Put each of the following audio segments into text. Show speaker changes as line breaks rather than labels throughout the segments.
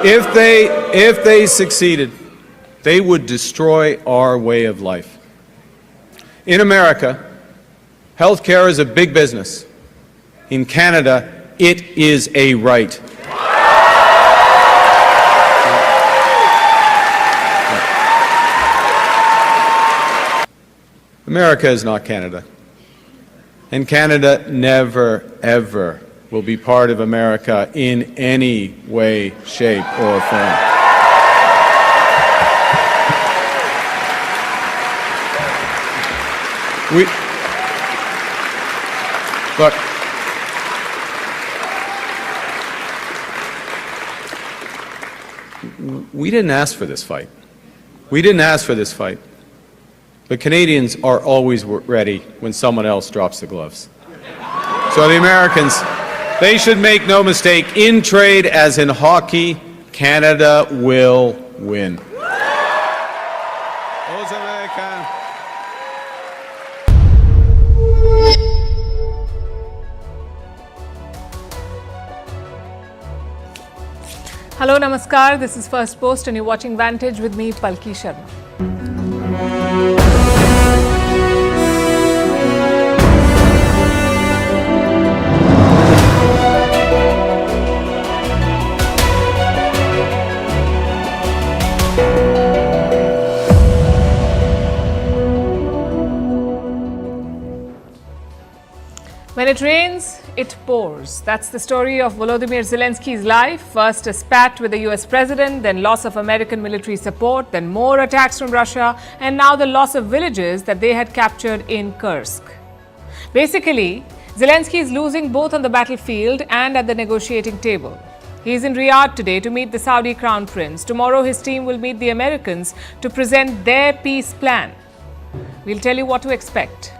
If they succeeded, they would destroy our way of life. In America, healthcare is a big business. In Canada, it is a right. America is not Canada. And Canada never, ever will be part of America in any way, shape, or form. Look, we didn't ask for this fight. We didn't ask for this fight. But Canadians are always ready when someone else drops the gloves. So the Americans, they should make no mistake, in trade as in hockey, Canada will win.
Hello, Namaskar. This is First Post and you're watching Vantage with me, Palki Sharma. When it rains, it pours. That's the story of Volodymyr Zelensky's life. First a spat with the US president, then loss of American military support, then more attacks from Russia, and now the loss of villages that they had captured in Kursk. Basically, Zelensky is losing both on the battlefield and at the negotiating table. He is in Riyadh today to meet the Saudi Crown Prince. Tomorrow his team will meet the Americans to present their peace plan. We'll tell you what to expect.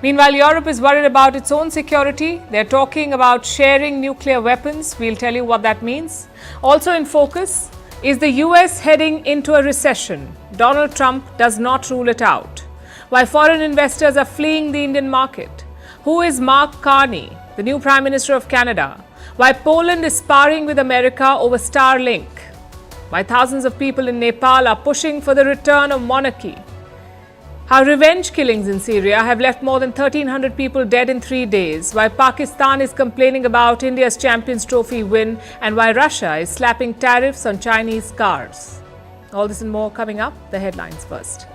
Meanwhile, Europe is worried about its own security. They're talking about sharing nuclear weapons. We'll tell you what that means. Also in focus, is the US heading into a recession? Donald Trump does not rule it out. Why foreign investors are fleeing the Indian market? Who is Mark Carney, the new Prime Minister of Canada? Why Poland is sparring with America over Starlink? Why thousands of people in Nepal are pushing for the return of monarchy? How revenge killings in Syria have left more than 1,300 people dead in 3 days, why Pakistan is complaining about India's Champions Trophy win, and why Russia is slapping tariffs on Chinese cars. All this and more coming up. The headlines first.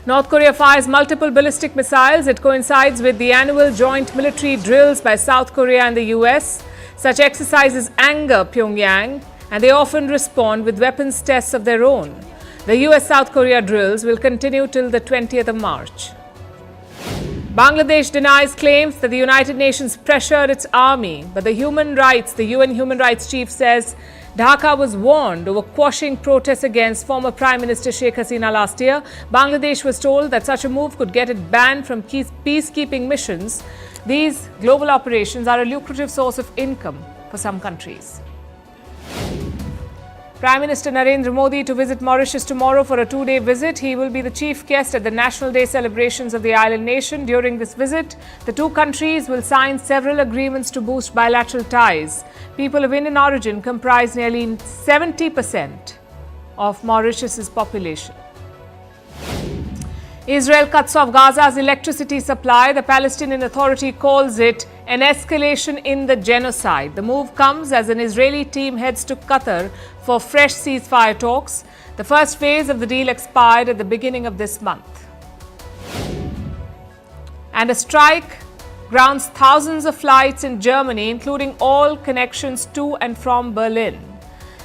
North Korea fires multiple ballistic missiles. It coincides with the annual joint military drills by South Korea and the US. Such exercises anger Pyongyang, and they often respond with weapons tests of their own. The US-South Korea drills will continue till the 20th of March. Bangladesh denies claims that the United Nations pressured its army, but the UN Human Rights Chief says Dhaka was warned over quashing protests against former Prime Minister Sheikh Hasina last year. Bangladesh was told that such a move could get it banned from peacekeeping missions. These global operations are a lucrative source of income for some countries. Prime Minister Narendra Modi to visit Mauritius tomorrow for a 2-day visit. He will be the chief guest at the National Day celebrations of the island nation. During this visit, the two countries will sign several agreements to boost bilateral ties. People of Indian origin comprise nearly 70% of Mauritius's population. Israel cuts off Gaza's electricity supply. The Palestinian Authority calls it an escalation in the genocide. The move comes as an Israeli team heads to Qatar for fresh ceasefire talks. The first phase of the deal expired at the beginning of this month. And a strike grounds thousands of flights in Germany, including all connections to and from Berlin.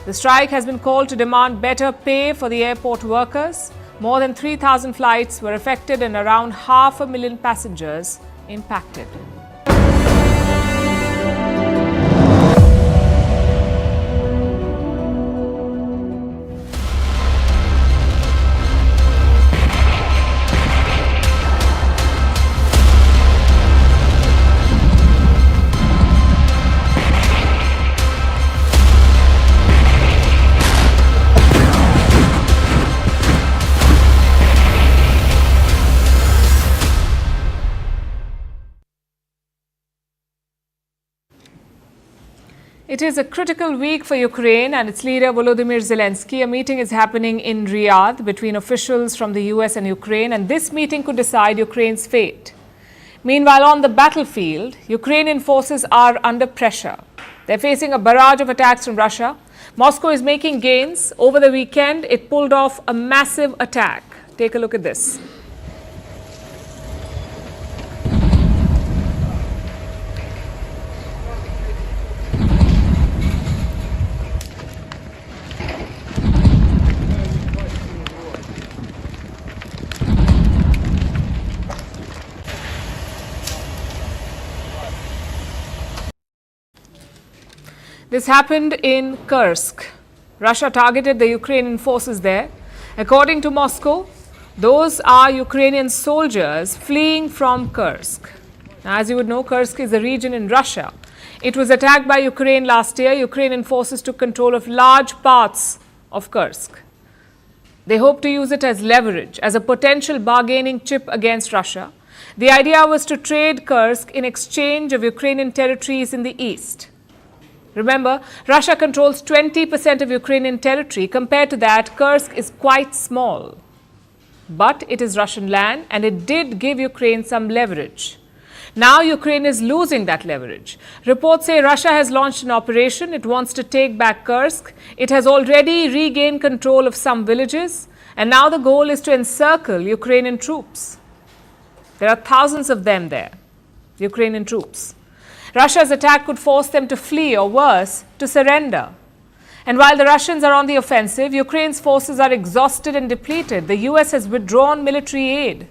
The strike has been called to demand better pay for the airport workers. More than 3,000 flights were affected and around 500,000 passengers impacted. It is a critical week for Ukraine and its leader Volodymyr Zelensky. A meeting is happening in Riyadh between officials from the US and Ukraine, and this meeting could decide Ukraine's fate. Meanwhile, on the battlefield, Ukrainian forces are under pressure. They're facing a barrage of attacks from Russia. Moscow is making gains. Over the weekend, it pulled off a massive attack. Take a look at this. This happened in Kursk. Russia targeted the Ukrainian forces there. According to Moscow, those are Ukrainian soldiers fleeing from Kursk. Now, as you would know, Kursk is a region in Russia. It was attacked by Ukraine last year. Ukrainian forces took control of large parts of Kursk. They hope to use it as leverage, as a potential bargaining chip against Russia. The idea was to trade Kursk in exchange of Ukrainian territories in the east. Remember, Russia controls 20% of Ukrainian territory. Compared to that, Kursk is quite small. But it is Russian land, and it did give Ukraine some leverage. Now Ukraine is losing that leverage. Reports say Russia has launched an operation. It wants to take back Kursk. It has already regained control of some villages, and now the goal is to encircle Ukrainian troops. There are thousands of them there, Ukrainian troops. Russia's attack could force them to flee, or worse, to surrender. And while the Russians are on the offensive, Ukraine's forces are exhausted and depleted. The US has withdrawn military aid.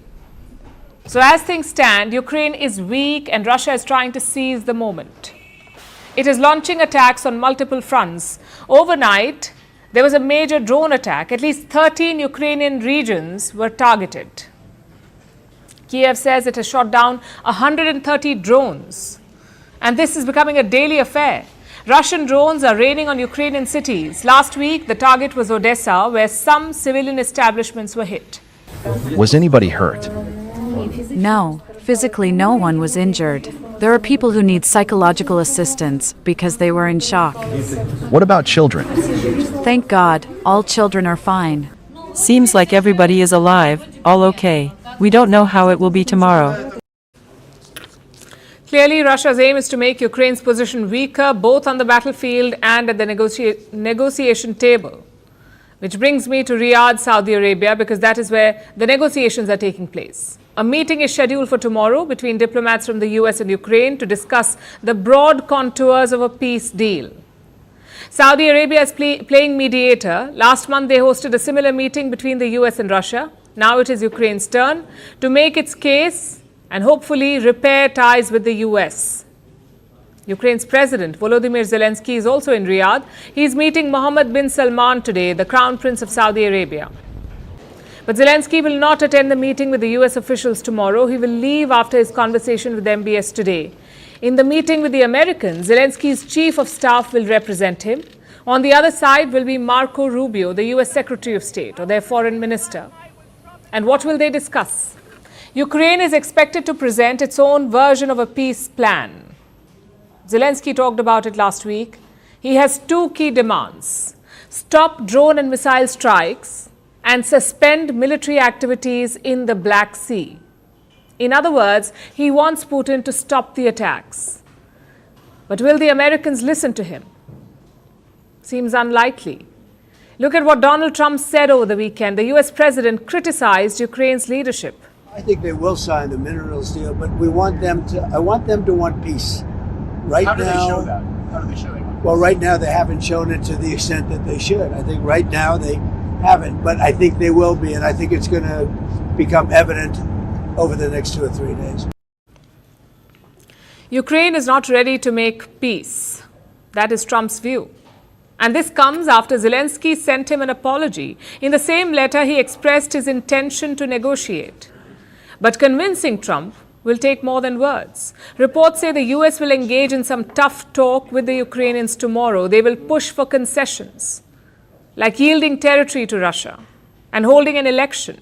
So as things stand, Ukraine is weak and Russia is trying to seize the moment. It is launching attacks on multiple fronts. Overnight, there was a major drone attack. At least 13 Ukrainian regions were targeted. Kiev says it has shot down 130 drones. And this is becoming a daily affair. Russian drones are raining on Ukrainian cities. Last week, the target was Odessa, where some civilian establishments were hit.
Was anybody hurt?
No, physically no one was injured. There are people who need psychological assistance because they were in shock.
What about children?
Thank God, all children are fine.
Seems like everybody is alive, all okay. We don't know how it will be tomorrow.
Clearly, Russia's aim is to make Ukraine's position weaker, both on the battlefield and at the negotiation table. Which brings me to Riyadh, Saudi Arabia, because that is where the negotiations are taking place. A meeting is scheduled for tomorrow between diplomats from the US and Ukraine to discuss the broad contours of a peace deal. Saudi Arabia is playing mediator. Last month, they hosted a similar meeting between the US and Russia. Now it is Ukraine's turn to make its case and hopefully repair ties with the US. Ukraine's President Volodymyr Zelensky is also in Riyadh. He is meeting Mohammed bin Salman today, the Crown Prince of Saudi Arabia. But Zelensky will not attend the meeting with the US officials tomorrow. He will leave after his conversation with MBS today. In the meeting with the Americans, Zelensky's chief of staff will represent him. On the other side will be Marco Rubio, the US Secretary of State, or their foreign minister. And what will they discuss? Ukraine is expected to present its own version of a peace plan. Zelensky talked about it last week. He has two key demands: stop drone and missile strikes and suspend military activities in the Black Sea. In other words, he wants Putin to stop the attacks. But will the Americans listen to him? Seems unlikely. Look at what Donald Trump said over the weekend. The US president criticized Ukraine's leadership.
I think they will sign the minerals deal, but I want them to want peace. Right now,
how do they show that? How do they show that?
Well, right now they haven't shown it to the extent that they should. I think right now they haven't, but I think they will be, and I think it's going to become evident over the next 2 or 3 days.
Ukraine is not ready to make peace. That is Trump's view. And this comes after Zelensky sent him an apology. In the same letter, he expressed his intention to negotiate. But convincing Trump will take more than words. Reports say the US will engage in some tough talk with the Ukrainians tomorrow. They will push for concessions, like yielding territory to Russia and holding an election.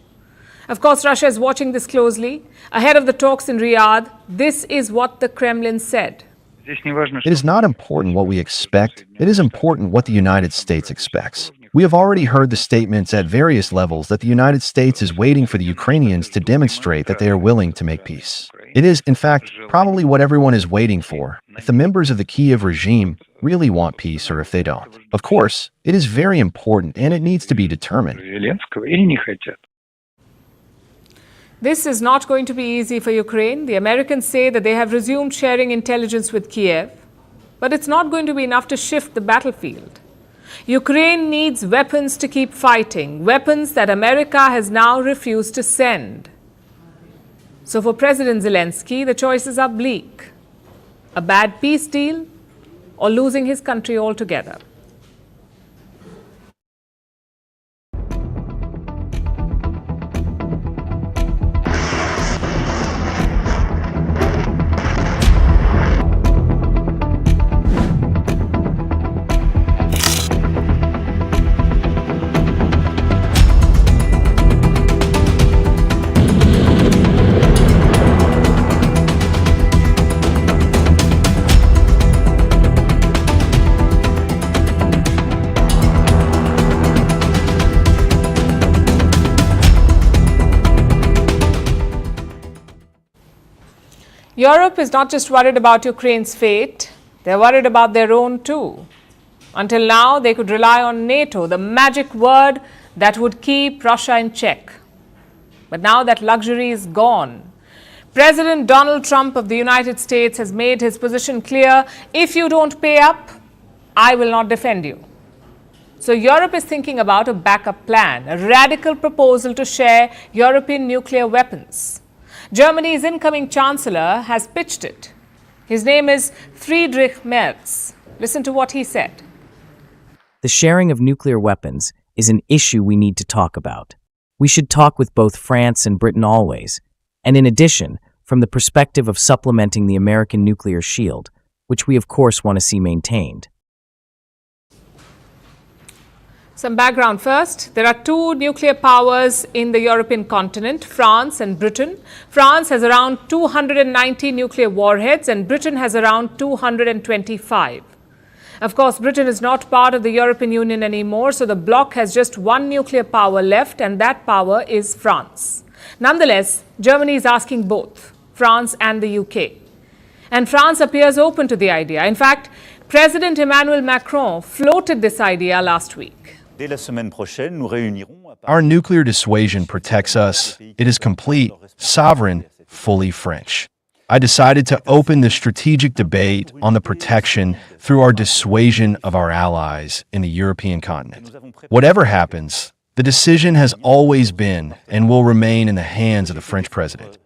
Of course, Russia is watching this closely. Ahead of the talks in Riyadh, this is what the Kremlin said.
It is not important what we expect, it is important what the United States expects. We have already heard the statements at various levels that the United States is waiting for the Ukrainians to demonstrate that they are willing to make peace. It is, in fact, probably what everyone is waiting for, if the members of the Kyiv regime really want peace or if they don't. Of course, it is very important and it needs to be determined.
This is not going to be easy for Ukraine. The Americans say that they have resumed sharing intelligence with Kiev, but it's not going to be enough to shift the battlefield. Ukraine needs weapons to keep fighting, weapons that America has now refused to send. So for President Zelensky, the choices are bleak. A bad peace deal or losing his country altogether. Europe is not just worried about Ukraine's fate, they're worried about their own too. Until now, they could rely on NATO, the magic word that would keep Russia in check. But now that luxury is gone. President Donald Trump of the United States has made his position clear: if you don't pay up, I will not defend you. So Europe is thinking about a backup plan, a radical proposal to share European nuclear weapons. Germany's incoming chancellor has pitched it. His name is Friedrich Merz. Listen to what he said.
The sharing of nuclear weapons is an issue we need to talk about. We should talk with both France and Britain always, and in addition, from the perspective of supplementing the American nuclear shield, which we of course want to see maintained.
Some background first. There are two nuclear powers in the European continent, France and Britain. France has around 290 nuclear warheads and Britain has around 225. Of course, Britain is not part of the European Union anymore, so the bloc has just one nuclear power left, and that power is France. Nonetheless, Germany is asking both France and the UK. And France appears open to the idea. In fact, President Emmanuel Macron floated this idea last week.
Our nuclear dissuasion protects us. It is complete, sovereign, fully French. I decided to open the strategic debate on the protection through our dissuasion of our allies in the European continent. Whatever happens, the decision has always been and will remain in the hands of the French president.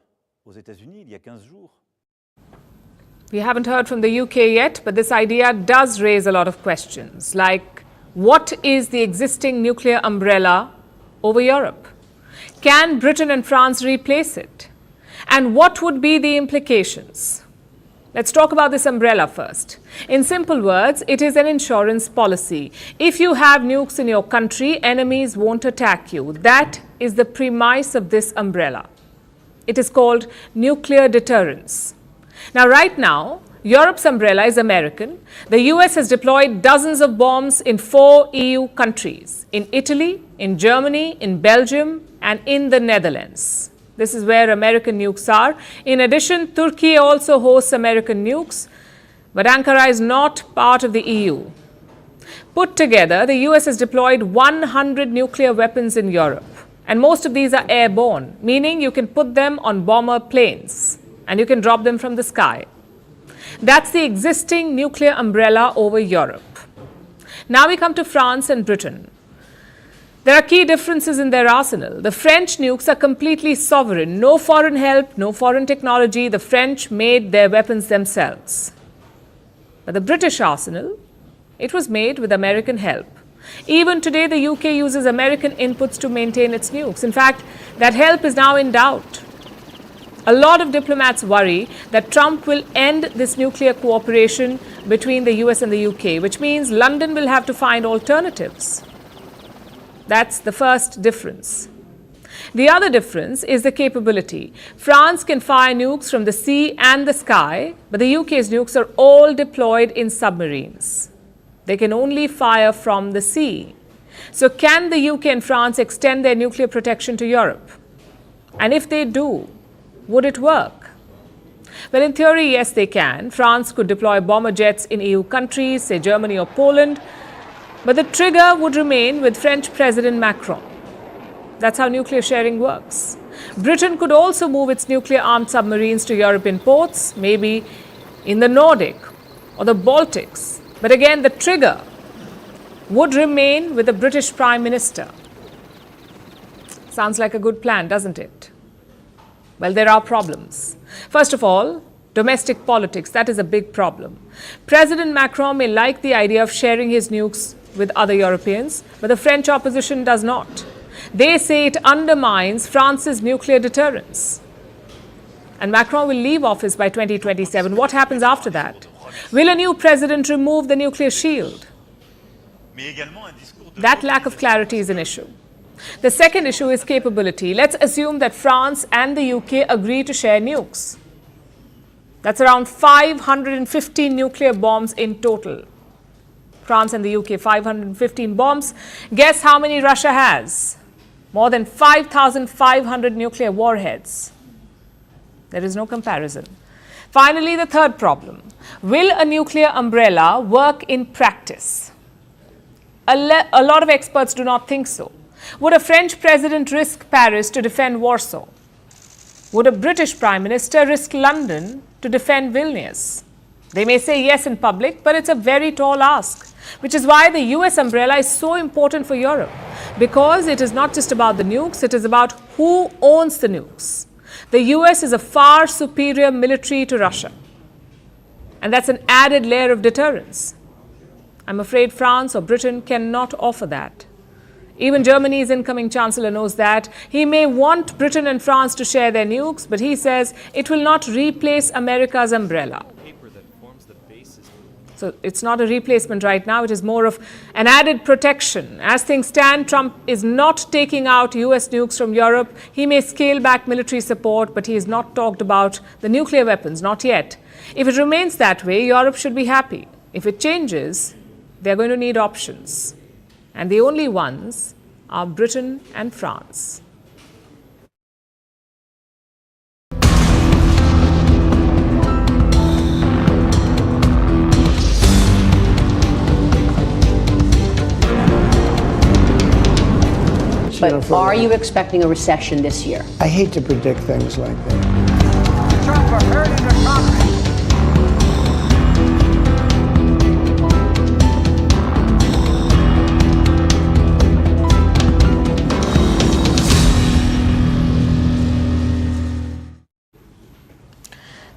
We haven't heard from the UK yet, but this idea does raise a lot of questions, like what is the existing nuclear umbrella over Europe? Can Britain and France replace it? And what would be the implications? Let's talk about this umbrella first. In simple words, it is an insurance policy. If you have nukes in your country, enemies won't attack you. That is the premise of this umbrella. It is called nuclear deterrence. Now, right now, Europe's umbrella is American. The US has deployed dozens of bombs in 4 EU countries, in Italy, in Germany, in Belgium, and in the Netherlands. This is where American nukes are. In addition, Turkey also hosts American nukes, but Ankara is not part of the EU. Put together, the US has deployed 100 nuclear weapons in Europe, and most of these are airborne, meaning you can put them on bomber planes and you can drop them from the sky. That's the existing nuclear umbrella over Europe. Now we come to France and Britain. There are key differences in their arsenal. The French nukes are completely sovereign. No foreign help, no foreign technology. The French made their weapons themselves. But the British arsenal, it was made with American help. Even today, the UK uses American inputs to maintain its nukes. In fact, that help is now in doubt. A lot of diplomats worry that Trump will end this nuclear cooperation between the US and the UK, which means London will have to find alternatives. That's the first difference. The other difference is the capability. France can fire nukes from the sea and the sky, but the UK's nukes are all deployed in submarines. They can only fire from the sea. So can the UK and France extend their nuclear protection to Europe? And if they do, would it work? Well, in theory, yes, they can. France could deploy bomber jets in EU countries, say Germany or Poland, but the trigger would remain with French President Macron. That's how nuclear sharing works. Britain could also move its nuclear-armed submarines to European ports, maybe in the Nordic or the Baltics. But again, the trigger would remain with the British Prime Minister. Sounds like a good plan, doesn't it? Well, there are problems. First of all, domestic politics, that is a big problem. President Macron may like the idea of sharing his nukes with other Europeans, but the French opposition does not. They say it undermines France's nuclear deterrence. And Macron will leave office by 2027. What happens after that? Will a new president remove the nuclear shield? That lack of clarity is an issue. The second issue is capability. Let's assume that France and the UK agree to share nukes. That's around 515 nuclear bombs in total. France and the UK, 515 bombs. Guess how many Russia has? More than 5,500 nuclear warheads. There is no comparison. Finally, the third problem. Will a nuclear umbrella work in practice? A lot of experts do not think so. Would a French president risk Paris to defend Warsaw? Would a British Prime Minister risk London to defend Vilnius? They may say yes in public, but it's a very tall ask, which is why the US umbrella is so important for Europe, because it is not just about the nukes, it is about who owns the nukes. The US is a far superior military to Russia, and that's an added layer of deterrence. I'm afraid France or Britain cannot offer that. Even Germany's incoming chancellor knows that. He may want Britain and France to share their nukes, but he says it will not replace America's umbrella. So it's not a replacement right now. It is more of an added protection. As things stand, Trump is not taking out US nukes from Europe. He may scale back military support, but he has not talked about the nuclear weapons, not yet. If it remains that way, Europe should be happy. If it changes, they're going to need options. And the only ones are Britain and France.
But are you expecting a recession this year?
I hate to predict things like that.
Trump are hurting the economy.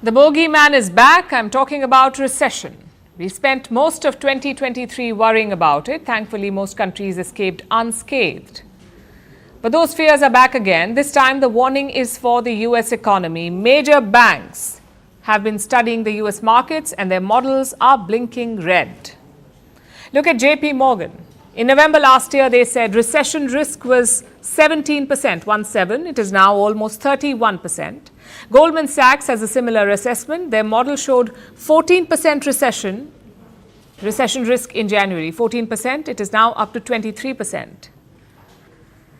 The bogeyman is back. I'm talking about recession. We spent most of 2023 worrying about it. Thankfully, most countries escaped unscathed. But those fears are back again. This time, the warning is for the US economy. Major banks have been studying the US markets and their models are blinking red. Look at JP Morgan. In November last year, they said recession risk was 17%, 17. It is now almost 31%. Goldman Sachs has a similar assessment. Their model showed 14% recession risk in January, 14%. It is now up to 23%.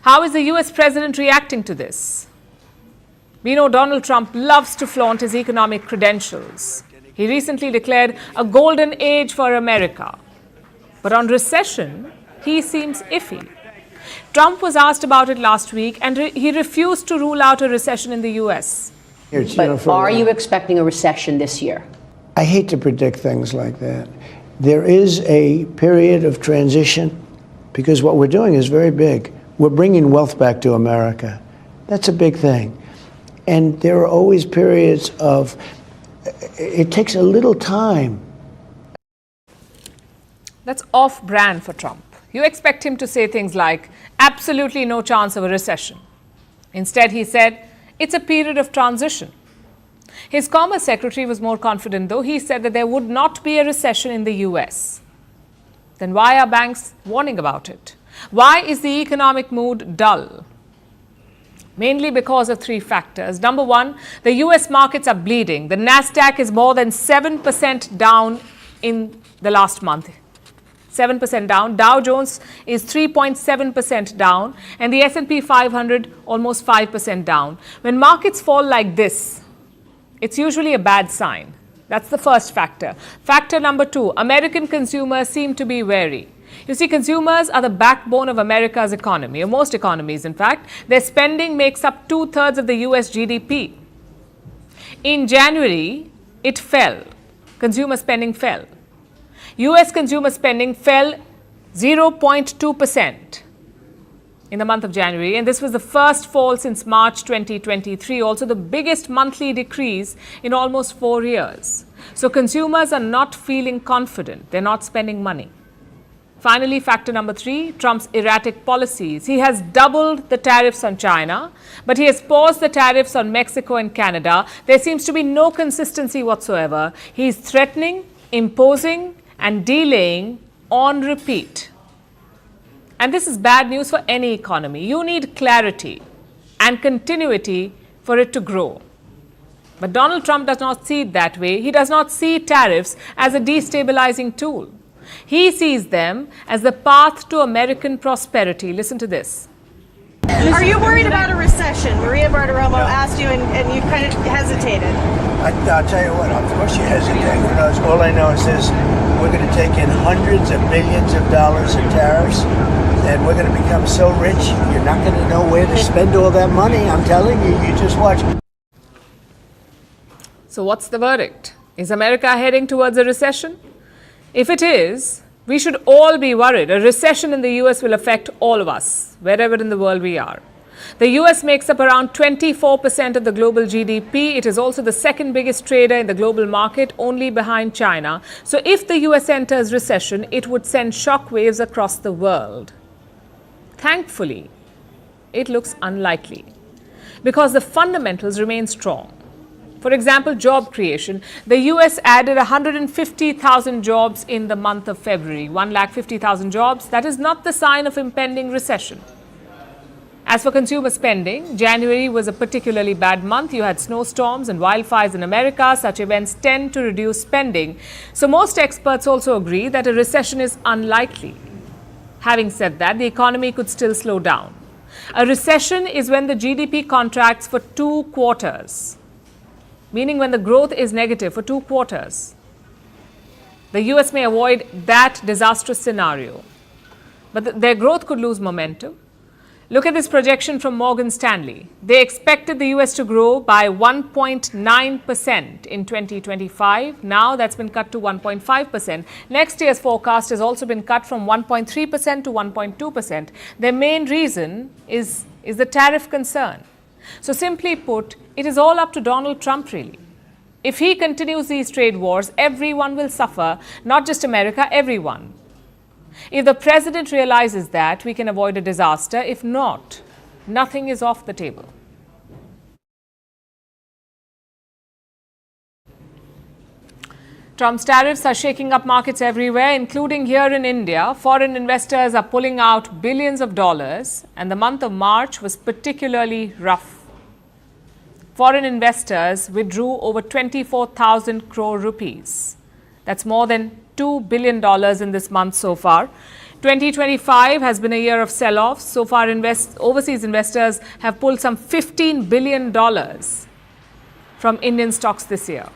How is the US president reacting to this? We know Donald Trump loves to flaunt his economic credentials. He recently declared a golden age for America. But on recession, he seems iffy. Trump was asked about it last week and he refused to rule out a recession in the US.
But are you expecting a recession this year?
I hate to predict things like that. There is a period of transition because what we're doing is very big. We're bringing wealth back to America. That's a big thing. And there are always periods of, it takes a little time.
That's off-brand for Trump. You expect him to say things like, absolutely no chance of a recession. Instead, he said, it's a period of transition. His Commerce Secretary was more confident, though. He said that there would not be a recession in the US. Then why are banks warning about it? Why is the economic mood dull? mainly because of three factors. Number one, the US markets are bleeding. The Nasdaq is more than 7% down in the last month. 7% down. Dow Jones is 3.7% down, and the S&P 500 almost 5% down. When markets fall like this, it's usually a bad sign. That's the first factor. Factor number two, American consumers seem to be wary. You see, consumers are the backbone of America's economy, or most economies, in fact. Their spending makes up 2/3 of the US GDP. In January, it fell. Consumer spending fell. US consumer spending fell 0.2% in the month of January, and this was the first fall since March 2023, also the biggest monthly decrease in almost 4 years. So consumers are not feeling confident. They're not spending money. Finally, factor number three, Trump's erratic policies. He has doubled the tariffs on China, but he has paused the tariffs on Mexico and Canada. There seems to be no consistency whatsoever. He's threatening, imposing, and delaying on repeat. And this is bad news for any economy. You need clarity and continuity for it to grow. But Donald Trump does not see it that way. He does not see tariffs as a destabilizing tool. He sees them as the path to American prosperity. Listen to this.
Are you worried about a recession? Maria Bartiromo asked you and you kind of hesitated.
I'll tell you what, of course you hesitate. Who knows? All I know is this, we're going to take in hundreds of billions of dollars in tariffs, and we're going to become so rich, you're not going to know where to spend all that money. I'm telling you, you just watch.
So what's the verdict? Is America heading towards a recession? If it is, we should all be worried. A recession in the US will affect all of us, wherever in the world we are. The US makes up around 24% of the global GDP. It is also the second biggest trader in the global market, only behind China. So if the US enters recession, it would send shockwaves across the world. Thankfully, it looks unlikely because the fundamentals remain strong. For example, job creation. The US added 150,000 jobs in the month of February, 150,000 jobs. That is not the sign of impending recession. As for consumer spending, January was a particularly bad month. You had snowstorms and wildfires in America. Such events tend to reduce spending. So most experts also agree that a recession is unlikely. Having said that, the economy could still slow down. A recession is when the GDP contracts for 2 quarters. Meaning when the growth is negative for 2 quarters. The US may avoid that disastrous scenario, but their growth could lose momentum. Look at this projection from Morgan Stanley. They expected the US to grow by 1.9% in 2025. Now that's been cut to 1.5%. Next year's forecast has also been cut from 1.3% to 1.2%. Their main reason is the tariff concern. So simply put, it is all up to Donald Trump, really. If he continues these trade wars, everyone will suffer, not just America, everyone. If the president realizes that, we can avoid a disaster. If not, nothing is off the table. Trump's tariffs are shaking up markets everywhere, including here in India. Foreign investors are pulling out billions of dollars, and the month of March was particularly rough. Foreign investors withdrew over 24,000 crore rupees. That's more than $2 billion in this month so far. 2025 has been a year of sell-offs. So far, overseas investors have pulled some $15 billion from Indian stocks this year.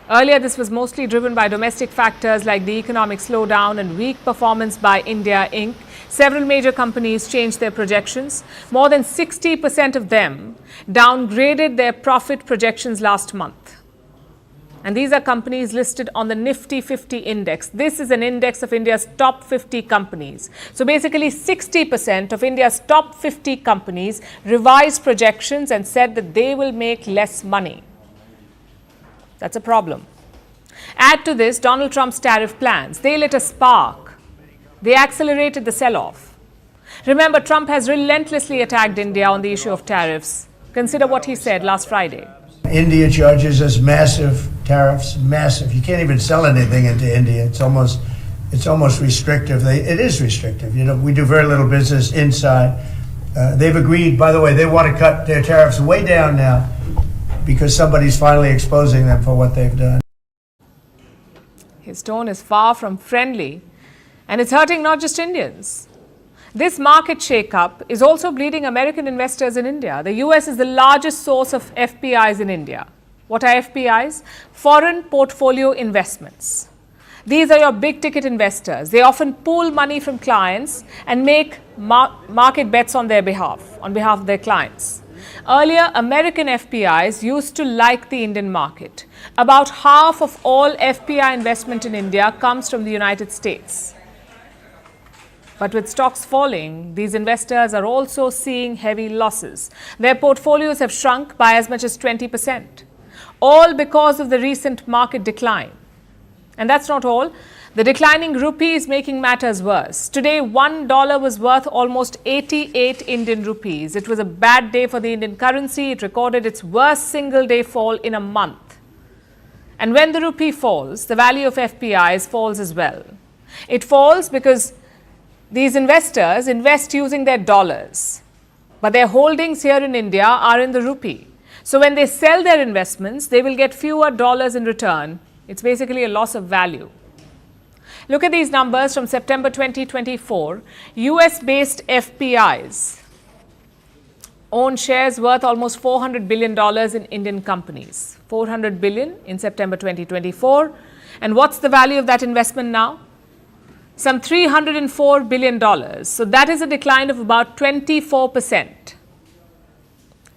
Earlier, this was mostly driven by domestic factors like the economic slowdown and weak performance by India Inc. Several major companies changed their projections. More than 60% of them downgraded their profit projections last month. And these are companies listed on the Nifty 50 index. This is an index of India's top 50 companies. So basically 60% of India's top 50 companies revised projections and said that they will make less money. That's a problem. Add to this Donald Trump's tariff plans. They lit a spark. They accelerated the sell-off. Remember, Trump has relentlessly attacked India on the issue of tariffs. Consider what he said last Friday.
India charges us massive tariffs, massive. You can't even sell anything into India. It's almost restrictive. It is restrictive. You know, we do very little business inside. They've agreed, by the way, they want to cut their tariffs way down now because somebody's finally exposing them for what they've done.
His tone is far from friendly, and it's hurting not just Indians. This market shake-up is also bleeding American investors in India. The US is the largest source of FPIs in India. What are FPIs? Foreign portfolio investments. These are your big-ticket investors. They often pool money from clients and make market bets on behalf of their clients. Earlier, American FPIs used to like the Indian market. About half of all FPI investment in India comes from the United States. But with stocks falling, these investors are also seeing heavy losses. Their portfolios have shrunk by as much as 20%, all because of the recent market decline. And that's not all. The declining rupee is making matters worse. Today, $1 was worth almost 88 Indian rupees. It was a bad day for the Indian currency. It recorded its worst single-day fall in a month. And when the rupee falls, the value of FPIs falls as well. It falls because these investors invest using their dollars, but their holdings here in India are in the rupee. So when they sell their investments, they will get fewer dollars in return. It's basically a loss of value. Look at these numbers from September 2024. US-based FPIs own shares worth almost $400 billion in Indian companies. $400 billion in September 2024. And what's the value of that investment now? Some $304 billion. So that is a decline of about 24%.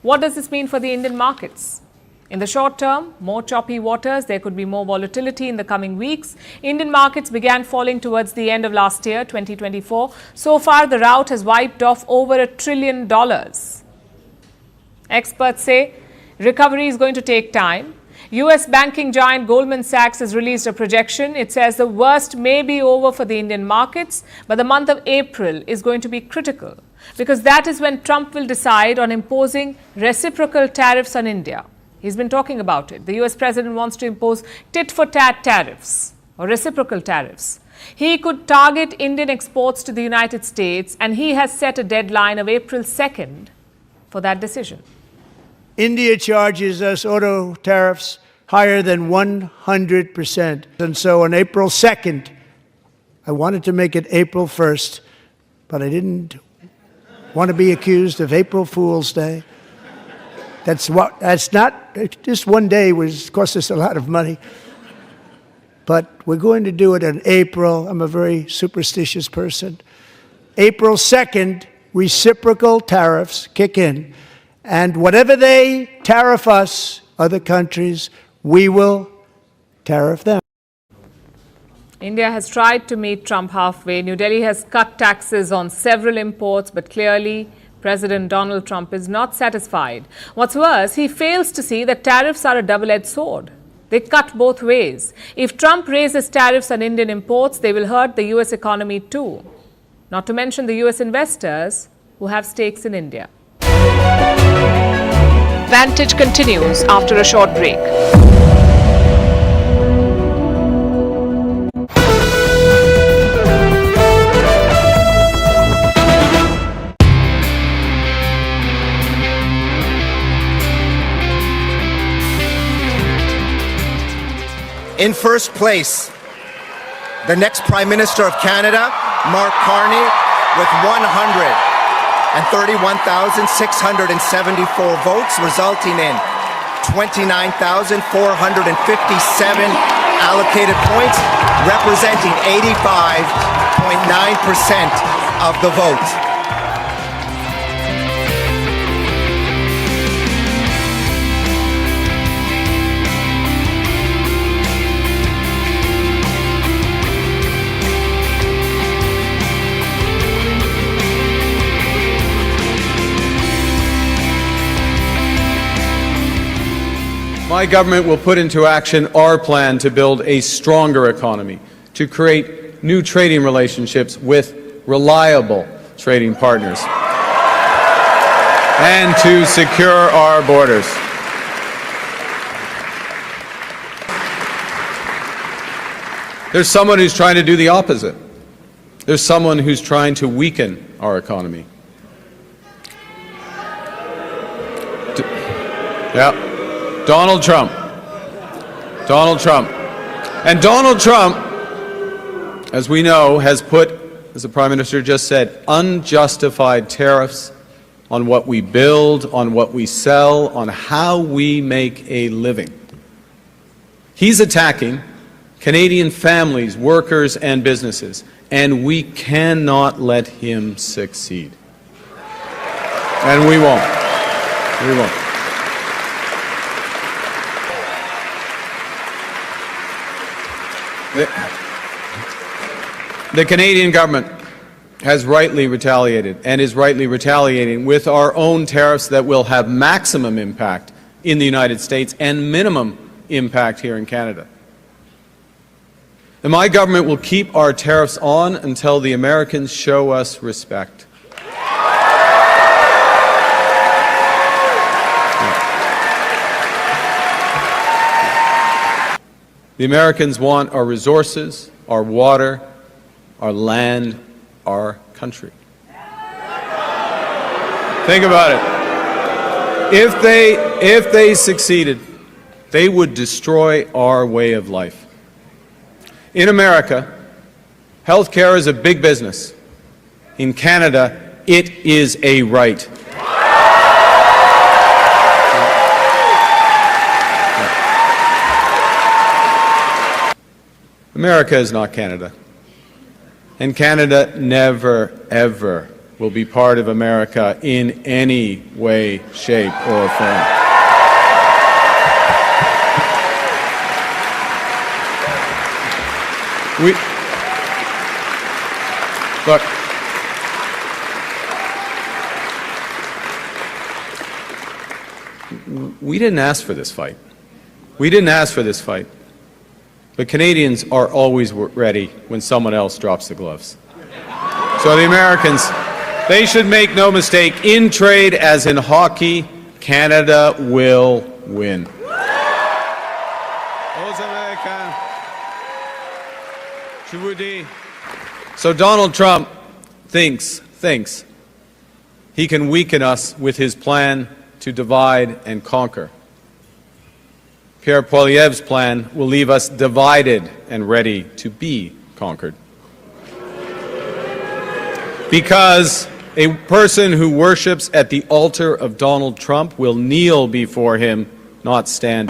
What does this mean for the Indian markets? In the short term, more choppy waters, there could be more volatility in the coming weeks. Indian markets began falling towards the end of last year, 2024. So far, the rout has wiped off over $1 trillion. Experts say recovery is going to take time. US banking giant Goldman Sachs has released a projection. It says the worst may be over for the Indian markets, but the month of April is going to be critical because that is when Trump will decide on imposing reciprocal tariffs on India. He's been talking about it. The US president wants to impose tit-for-tat tariffs or reciprocal tariffs. He could target Indian exports to the United States, and he has set a deadline of April 2nd for that decision.
India charges us auto tariffs higher than 100%. And so on April 2nd, I wanted to make it April 1st, but I didn't want to be accused of April Fool's Day. That's not, just one day cost us a lot of money. But we're going to do it in April. I'm a very superstitious person. April 2nd, reciprocal tariffs kick in. And whatever they tariff us, other countries, we will tariff them.
India has tried to meet Trump halfway. New Delhi has cut taxes on several imports, but clearly President Donald Trump is not satisfied. What's worse, he fails to see that tariffs are a double-edged sword. They cut both ways. If Trump raises tariffs on Indian imports, they will hurt the US economy too. Not to mention the US investors who have stakes in India. Vantage continues after a short break.
In first place, the next Prime Minister of Canada, Mark Carney, with 131,674 votes, resulting in 29,457 allocated points, representing 85.9% of the vote.
My government will put into action our plan to build a stronger economy, to create new trading relationships with reliable trading partners, and to secure our borders. There's someone who's trying to do the opposite. There's someone who's trying to weaken our economy. Yeah. Donald Trump. Donald Trump. And Donald Trump, as we know, has put, as the Prime Minister just said, unjustified tariffs on what we build, on what we sell, on how we make a living. He's attacking Canadian families, workers, and businesses, and we cannot let him succeed. And we won't. We won't. The Canadian government has rightly retaliated and is rightly retaliating with our own tariffs that will have maximum impact in the United States and minimum impact here in Canada. And my government will keep our tariffs on until the Americans show us respect. The Americans want our resources, our water, our land, our country. Think about it. If they succeeded, they would destroy our way of life. In America, health care is a big business. In Canada, it is a right. America is not Canada. And Canada never, ever will be part of America in any way, shape, or form. Look, we didn't ask for this fight. We didn't ask for this fight. But Canadians are always ready when someone else drops the gloves. So the Americans, they should make no mistake, in trade as in hockey, Canada will win. So Donald Trump thinks he can weaken us with his plan to divide and conquer. Pierre Poilievre's plan will leave us divided and ready to be conquered. Because a person who worships at the altar of Donald Trump will kneel before him, not stand.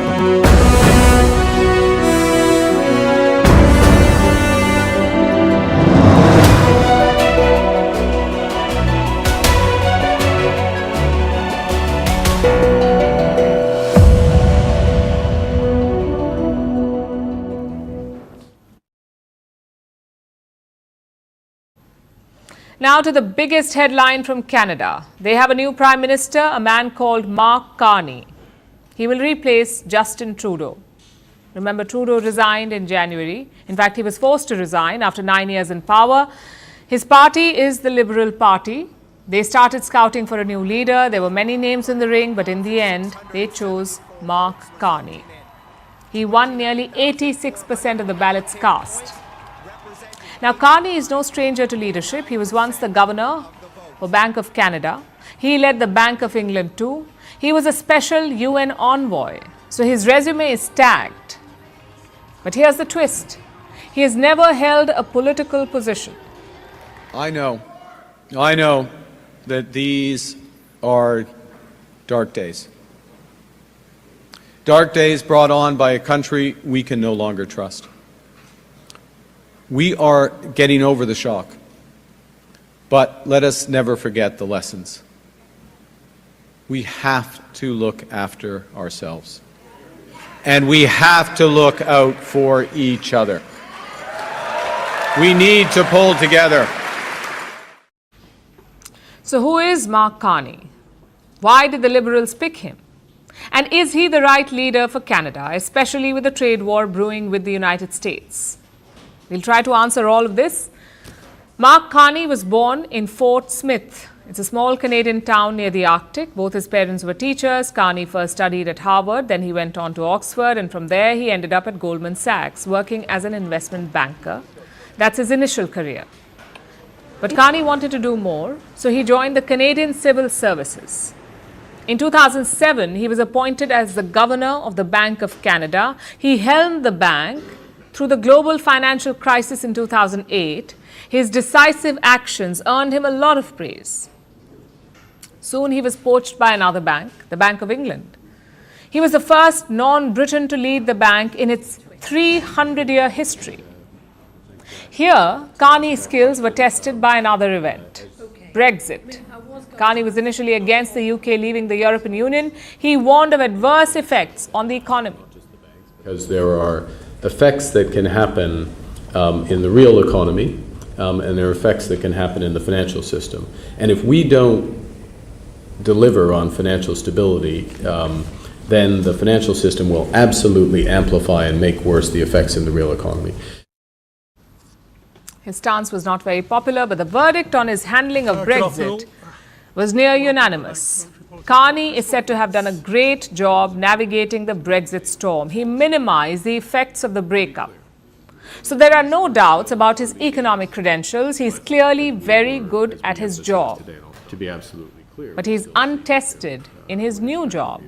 Now to the biggest headline from Canada. They have a new Prime Minister, a man called Mark Carney. He will replace Justin Trudeau. Remember, Trudeau resigned in January. In fact, he was forced to resign after 9 years in power. His party is the Liberal Party. They started scouting for a new leader. There were many names in the ring, but in the end, they chose Mark Carney. He won nearly 86% of the ballots cast. Now, Carney is no stranger to leadership. He was once the governor for Bank of Canada. He led the Bank of England too. He was a special UN envoy. So his resume is stacked. But here's the twist. He has never held a political position.
I know that these are dark days. Dark days brought on by a country we can no longer trust. We are getting over the shock, but let us never forget the lessons. We have to look after ourselves, and we have to look out for each other. We need to pull together.
So who is Mark Carney? Why did the Liberals pick him? And is he the right leader for Canada, especially with the trade war brewing with the United States? We'll try to answer all of this. Mark Carney was born in Fort Smith. It's a small Canadian town near the Arctic. Both his parents were teachers. Carney first studied at Harvard, then he went on to Oxford, and from there he ended up at Goldman Sachs, working as an investment banker. That's his initial career. But Carney wanted to do more, so he joined the Canadian Civil Services. In 2007, he was appointed as the governor of the Bank of Canada. He helmed the bank through the global financial crisis in 2008. His decisive actions earned him a lot of praise. Soon he was poached by another bank, the Bank of England. He was the first non-Briton to lead the bank in its 300-year history. Here, Carney's skills were tested by another event, Brexit. Carney was initially against the UK leaving the European Union. He warned of adverse effects on the economy.
Because there are effects that can happen in the real economy, and there are effects that can happen in the financial system. And if we don't deliver on financial stability, then the financial system will absolutely amplify and make worse the effects in the real economy.
His stance was not very popular, but the verdict on his handling of Brexit was near unanimous. Carney is said to have done a great job navigating the Brexit storm. He minimized the effects of the breakup. So there are no doubts about his economic credentials. He's clearly very good at his job.
To be absolutely clear.
But he's untested in his new job.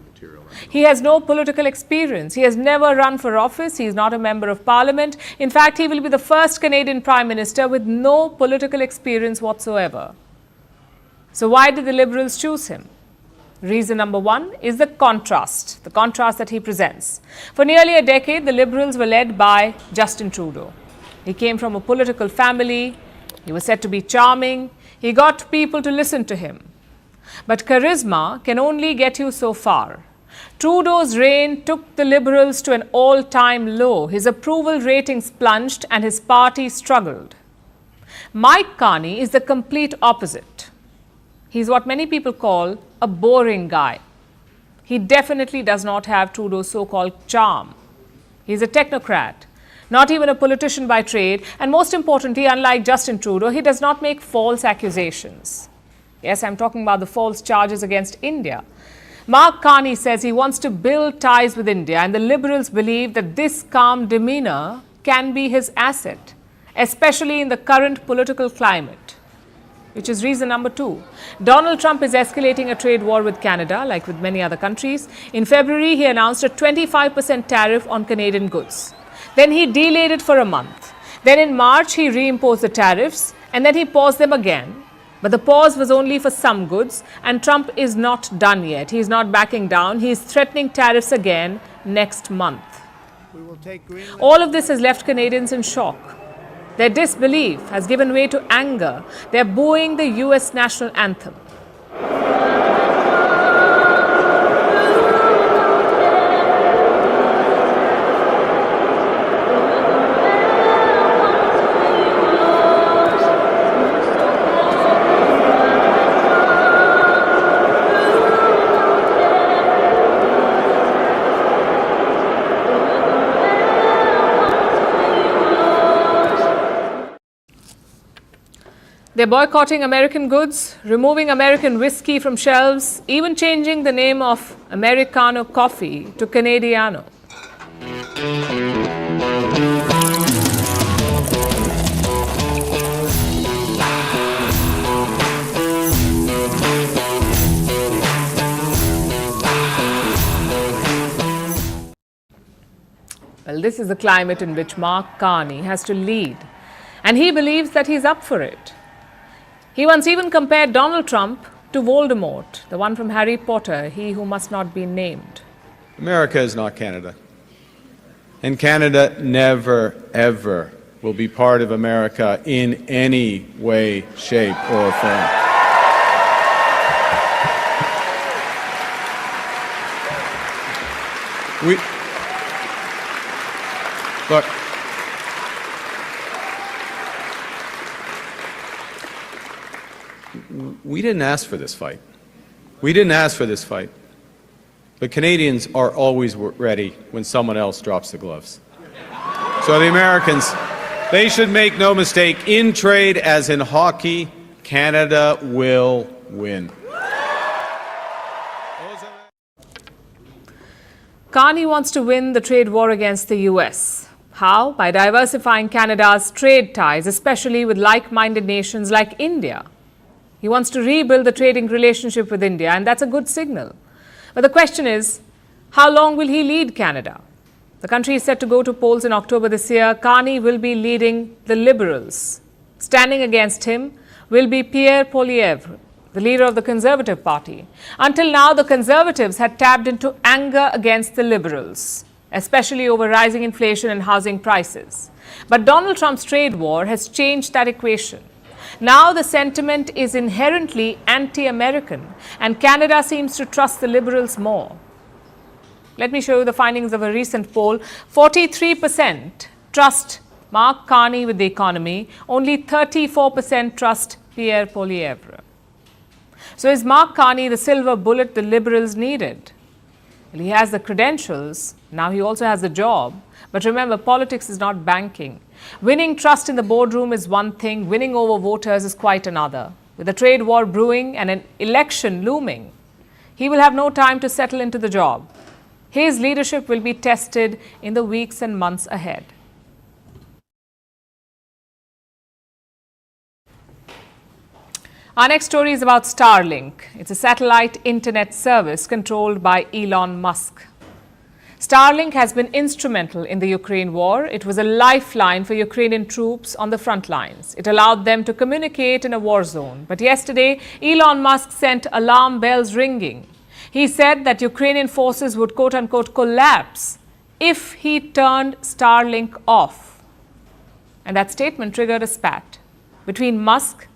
He has no political experience. He has never run for office. He is not a member of parliament. In fact, he will be the first Canadian Prime Minister with no political experience whatsoever. So why did the Liberals choose him? Reason number one is the contrast that he presents. For nearly a decade, the Liberals were led by Justin Trudeau. He came from a political family. He was said to be charming. He got people to listen to him. But charisma can only get you so far. Trudeau's reign took the Liberals to an all-time low. His approval ratings plunged and his party struggled. Mike Carney is the complete opposite. He's what many people call a boring guy. He definitely does not have Trudeau's so-called charm. He's a technocrat, not even a politician by trade, and most importantly, unlike Justin Trudeau, he does not make false accusations. Yes, I'm talking about the false charges against India. Mark Carney says he wants to build ties with India, and the Liberals believe that this calm demeanor can be his asset, especially in the current political climate, which is reason number two. Donald Trump is escalating a trade war with Canada, like with many other countries. In February, he announced a 25% tariff on Canadian goods. Then he delayed it for a month. Then in March, he reimposed the tariffs, and then he paused them again. But the pause was only for some goods, and Trump is not done yet. He is not backing down. He is threatening tariffs again next month. All of this has left Canadians in shock. Their disbelief has given way to anger. They're booing the US national anthem. They're boycotting American goods, removing American whiskey from shelves, even changing the name of Americano coffee to Canadiano. Well, this is the climate in which Mark Carney has to lead, and he believes that he's up for it. He once even compared Donald Trump to Voldemort, the one from Harry Potter, he who must not be named.
America is not Canada. And Canada never, ever will be part of America in any way, shape, or form. Look, we didn't ask for this fight. We didn't ask for this fight. But Canadians are always ready when someone else drops the gloves. So the Americans, they should make no mistake, in trade as in hockey, Canada will win.
Carney wants to win the trade war against the US. How? By diversifying Canada's trade ties, especially with like-minded nations like India. He wants to rebuild the trading relationship with India, and that's a good signal. But the question is, how long will he lead Canada? The country is set to go to polls in October this year. Carney will be leading the Liberals. Standing against him will be Pierre Poilievre, the leader of the Conservative Party. Until now, the Conservatives had tapped into anger against the Liberals, especially over rising inflation and housing prices. But Donald Trump's trade war has changed that equation. Now the sentiment is inherently anti-American, and Canada seems to trust the Liberals more. Let me show you the findings of a recent poll. 43% trust Mark Carney with the economy. Only 34% trust Pierre Poilievre. So is Mark Carney the silver bullet the Liberals needed? Well, he has the credentials. Now he also has the job. But remember, politics is not banking. Winning trust in the boardroom is one thing. Winning over voters is quite another. With a trade war brewing and an election looming, he will have no time to settle into the job. His leadership will be tested in the weeks and months ahead. Our next story is about Starlink. It's a satellite internet service controlled by Elon Musk. Starlink has been instrumental in the Ukraine war. It was a lifeline for Ukrainian troops on the front lines. It allowed them to communicate in a war zone. But yesterday, Elon Musk sent alarm bells ringing. He said that Ukrainian forces would quote-unquote collapse if he turned Starlink off. And that statement triggered a spat between Musk,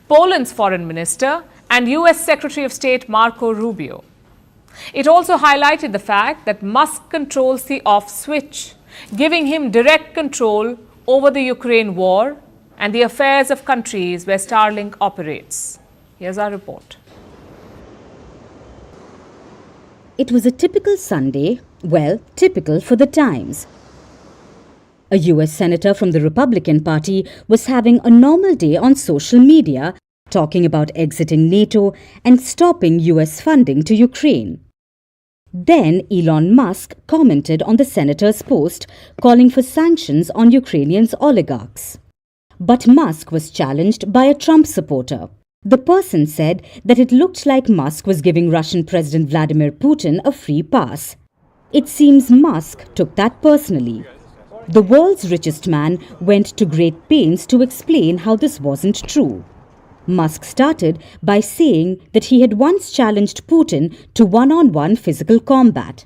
Poland's foreign minister, and US Secretary of State Marco Rubio. It also highlighted the fact that Musk controls the off switch, giving him direct control over the Ukraine war and the affairs of countries where Starlink operates. Here's our report.
It was a typical Sunday, well, typical for the times. A US senator from the Republican Party was having a normal day on social media, talking about exiting NATO and stopping US funding to Ukraine. Then Elon Musk commented on the senator's post calling for sanctions on Ukrainians' oligarchs. But Musk was challenged by a Trump supporter. The person said that it looked like Musk was giving Russian President Vladimir Putin a free pass. It seems Musk took that personally. The world's richest man went to great pains to explain how this wasn't true. Musk started by saying that he had once challenged Putin to one-on-one physical combat.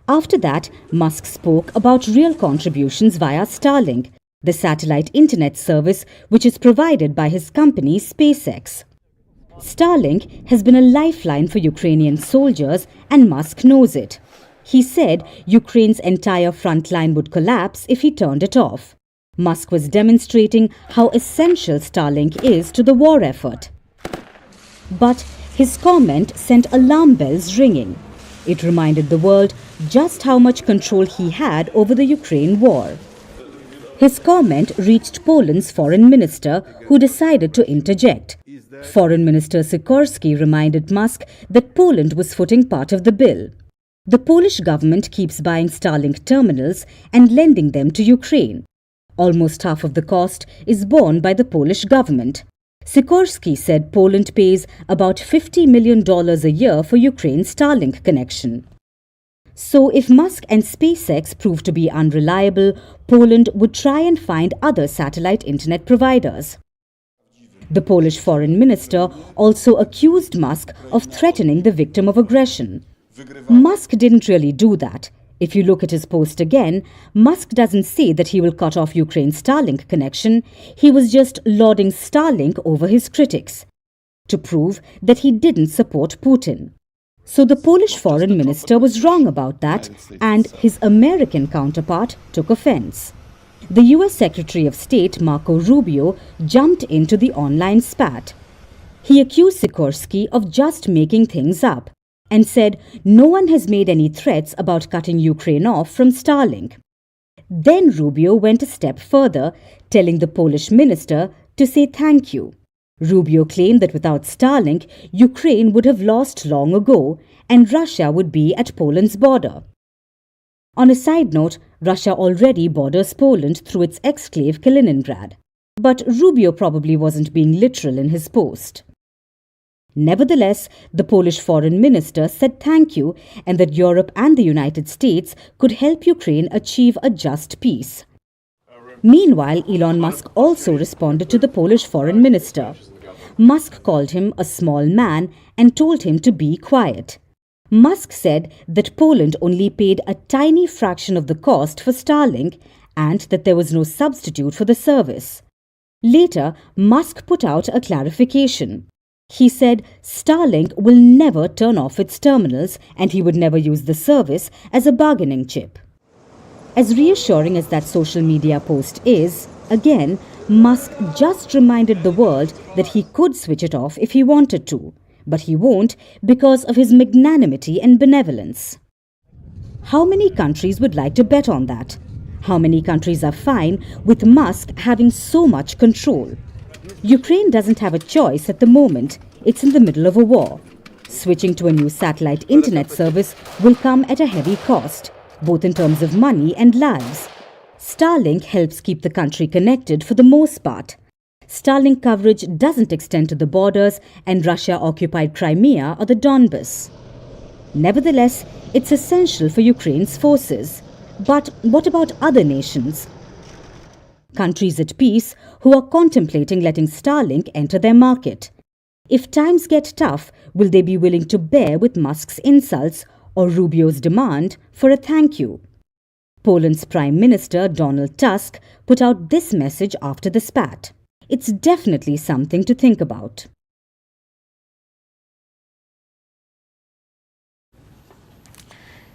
After that, Musk spoke about real contributions via Starlink, the satellite internet service which is provided by his company SpaceX. Starlink has been a lifeline for Ukrainian soldiers, and Musk knows it. He said Ukraine's entire front line would collapse if he turned it off. Musk was demonstrating how essential Starlink is to the war effort. But his comment sent alarm bells ringing. It reminded the world just how much control he had over the Ukraine war. His comment reached Poland's foreign minister, who decided to interject. Foreign Minister Sikorsky reminded Musk that Poland was footing part of the bill. The Polish government keeps buying Starlink terminals and lending them to Ukraine. Almost half of the cost is borne by the Polish government. Sikorsky said Poland pays about $50 million a year for Ukraine's Starlink connection. So if Musk and SpaceX prove to be unreliable, Poland would try and find other satellite internet providers. The Polish foreign minister also accused Musk of threatening the victim of aggression. Musk didn't really do that. If you look at his post again, Musk doesn't say that he will cut off Ukraine's Starlink connection. He was just lauding Starlink over his critics, to prove that he didn't support Putin. So the Polish foreign minister was wrong about that, and his American counterpart took offense. The US Secretary of State Marco Rubio jumped into the online spat. He accused Sikorsky of just making things up and said no one has made any threats about cutting Ukraine off from Starlink. Then Rubio went a step further, telling the Polish minister to say thank you. Rubio claimed that without Starlink, Ukraine would have lost long ago and Russia would be at Poland's border. On a side note, Russia already borders Poland through its exclave Kaliningrad. But Rubio probably wasn't being literal in his post. Nevertheless, the Polish foreign minister said thank you and that Europe and the United States could help Ukraine achieve a just peace. Meanwhile, Elon Musk also responded to the Polish foreign minister. Musk called him a small man and told him to be quiet. Musk said that Poland only paid a tiny fraction of the cost for Starlink and that there was no substitute for the service. Later, Musk put out a clarification. He said Starlink will never turn off its terminals and he would never use the service as a bargaining chip. As reassuring as that social media post is, again, Musk just reminded the world that he could switch it off if he wanted to, but he won't because of his magnanimity and benevolence. How many countries would like to bet on that? How many countries are fine with Musk having so much control? Ukraine doesn't have a choice at the moment. It's in the middle of a war. Switching to a new satellite internet service will come at a heavy cost, both in terms of money and lives. Starlink helps keep the country connected for the most part. Starlink coverage doesn't extend to the borders and Russia-occupied Crimea or the Donbas. Nevertheless, it's essential for Ukraine's forces. But what about other nations? Countries at peace who are contemplating letting Starlink enter their market. If times get tough, will they be willing to bear with Musk's insults or Rubio's demand for a thank you? Poland's Prime Minister Donald Tusk put out this message after the spat. It's definitely something to think about.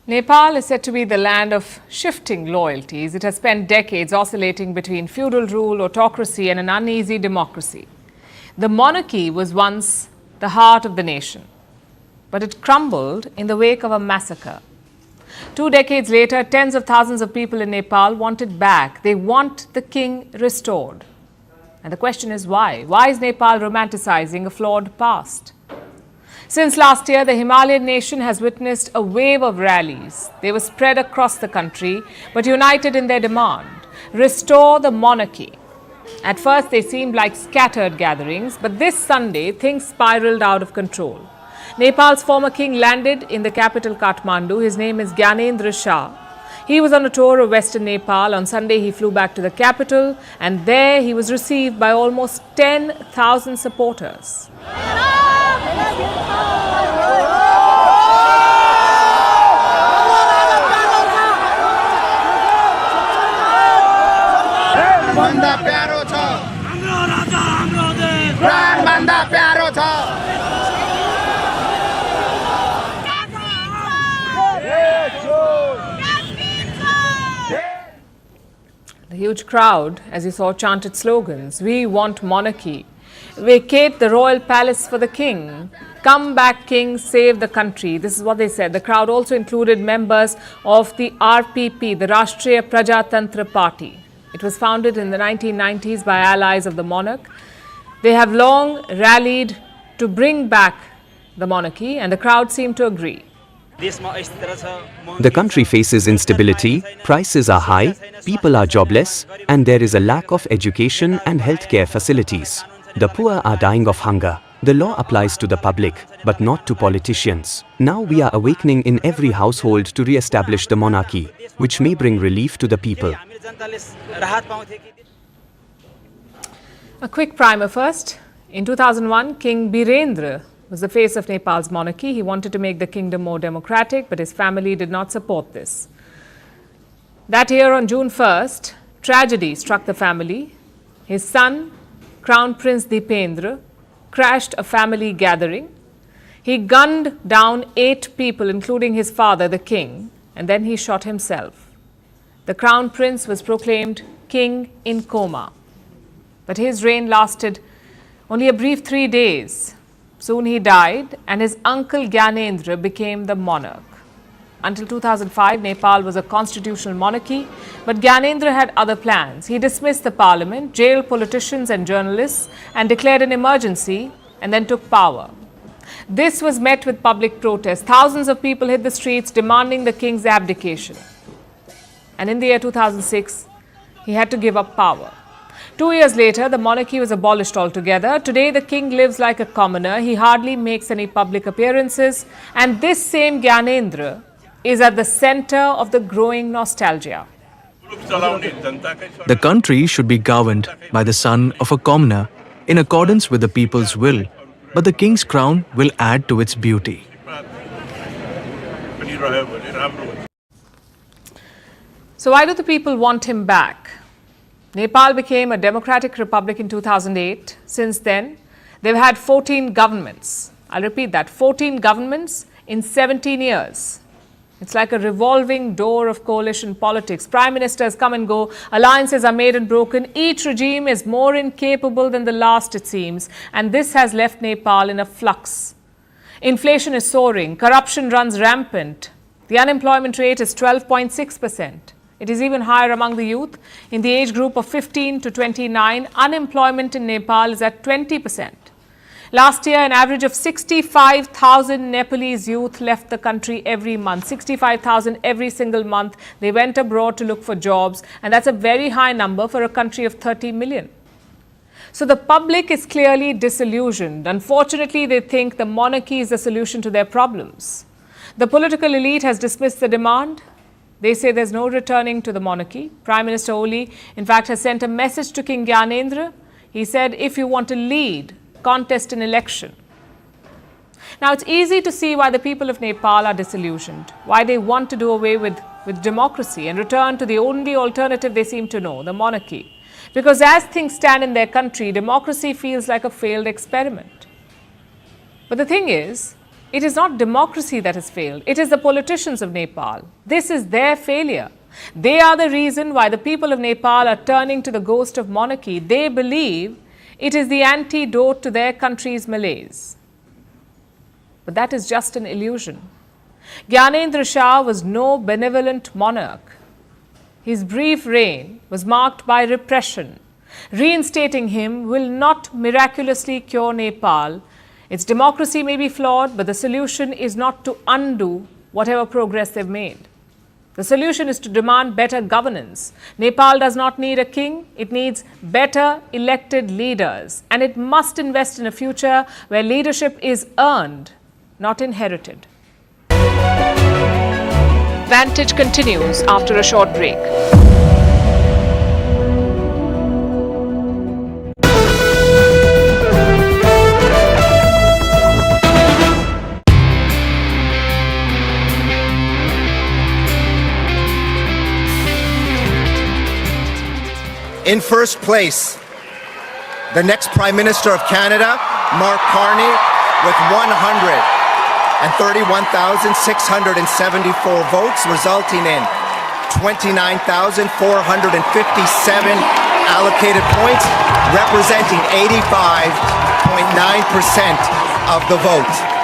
Nepal is said to be the land of shifting loyalties. It has spent decades oscillating between feudal rule, autocracy and an uneasy democracy. The monarchy was once the heart of the nation, but it crumbled in the wake of a massacre. 2 decades later, tens of thousands of people in Nepal want it back. They want the king restored. And the question is why? Why is Nepal romanticizing a flawed past? Since last year, the Himalayan nation has witnessed a wave of rallies. They were spread across the country, but united in their demand: restore the monarchy. At first, they seemed like scattered gatherings, but this Sunday, things spiraled out of control. Nepal's former king landed in the capital Kathmandu. His name is Gyanendra Shah. He was on a tour of Western Nepal. On Sunday, he flew back to the capital, and there he was received by almost 10,000 supporters. The huge crowd, as you saw, chanted slogans: "We want monarchy," "Vacate the royal palace for the king," "Come back king, save the country." This is what they said. The crowd also included members of the RPP, the Rashtriya Prajatantra Party. It was founded in the 1990s by allies of the monarch. They have long rallied to bring back the monarchy, and the crowd seemed to agree.
The country faces instability, prices are high, people are jobless, and there is a lack of education and healthcare facilities. The poor are dying of hunger. The law applies to the public, but not to politicians. Now we are awakening in every household to re-establish the monarchy, which may bring relief to the people.
A quick primer first. In 2001, King Birendra was the face of Nepal's monarchy. He wanted to make the kingdom more democratic, but his family did not support this. That year, on June 1st, tragedy struck the family. His son, Crown Prince Dipendra, crashed a family gathering. He gunned down 8 people, including his father, the king, and then he shot himself. The Crown Prince was proclaimed king in coma, but his reign lasted only a brief 3 days. Soon he died, and his uncle Gyanendra became the monarch. Until 2005, Nepal was a constitutional monarchy, but Gyanendra had other plans. He dismissed the parliament, jailed politicians and journalists, and declared an emergency, and then took power. This was met with public protest. Thousands of people hit the streets demanding the king's abdication. And in the year 2006, he had to give up power. 2 years later, the monarchy was abolished altogether. Today, the king lives like a commoner. He hardly makes any public appearances. And this same Gyanendra is at the center of the growing nostalgia.
The country should be governed by the son of a commoner in accordance with the people's will, but the king's crown will add to its beauty.
So why do the people want him back? Nepal became a democratic republic in 2008. Since then, they've had 14 governments. I'll repeat that, 14 governments in 17 years. It's like a revolving door of coalition politics. Prime ministers come and go, alliances are made and broken. Each regime is more incapable than the last, it seems, and this has left Nepal in a flux. Inflation is soaring, corruption runs rampant. The unemployment rate is 12.6%. It is even higher among the youth. In the age group of 15 to 29, unemployment in Nepal is at 20%. Last year, an average of 65,000 Nepalese youth left the country every month. 65,000 every single month. They went abroad to look for jobs, and that's a very high number for a country of 30 million. So the public is clearly disillusioned. Unfortunately, they think the monarchy is the solution to their problems. The political elite has dismissed the demand. They say there's no returning to the monarchy. Prime Minister Oli, in fact, has sent a message to King Gyanendra. He said, if you want to lead, contest an election. Now, it's easy to see why the people of Nepal are disillusioned, why they want to do away with democracy and return to the only alternative they seem to know, the monarchy. Because as things stand in their country, democracy feels like a failed experiment. But the thing is, it is not democracy that has failed. It is the politicians of Nepal. This is their failure. They are the reason why the people of Nepal are turning to the ghost of monarchy. They believe it is the antidote to their country's malaise. But that is just an illusion. Gyanendra Shah was no benevolent monarch. His brief reign was marked by repression. Reinstating him will not miraculously cure Nepal. Its democracy may be flawed, but the solution is not to undo whatever progress they've made. The solution is to demand better governance. Nepal does not need a king, it needs better elected leaders. And it must invest in a future where leadership is earned, not inherited. Vantage continues after a short break.
In first place, the next Prime Minister of Canada, Mark Carney, with 131,674 votes, resulting in 29,457 allocated points, representing 85.9% of the vote.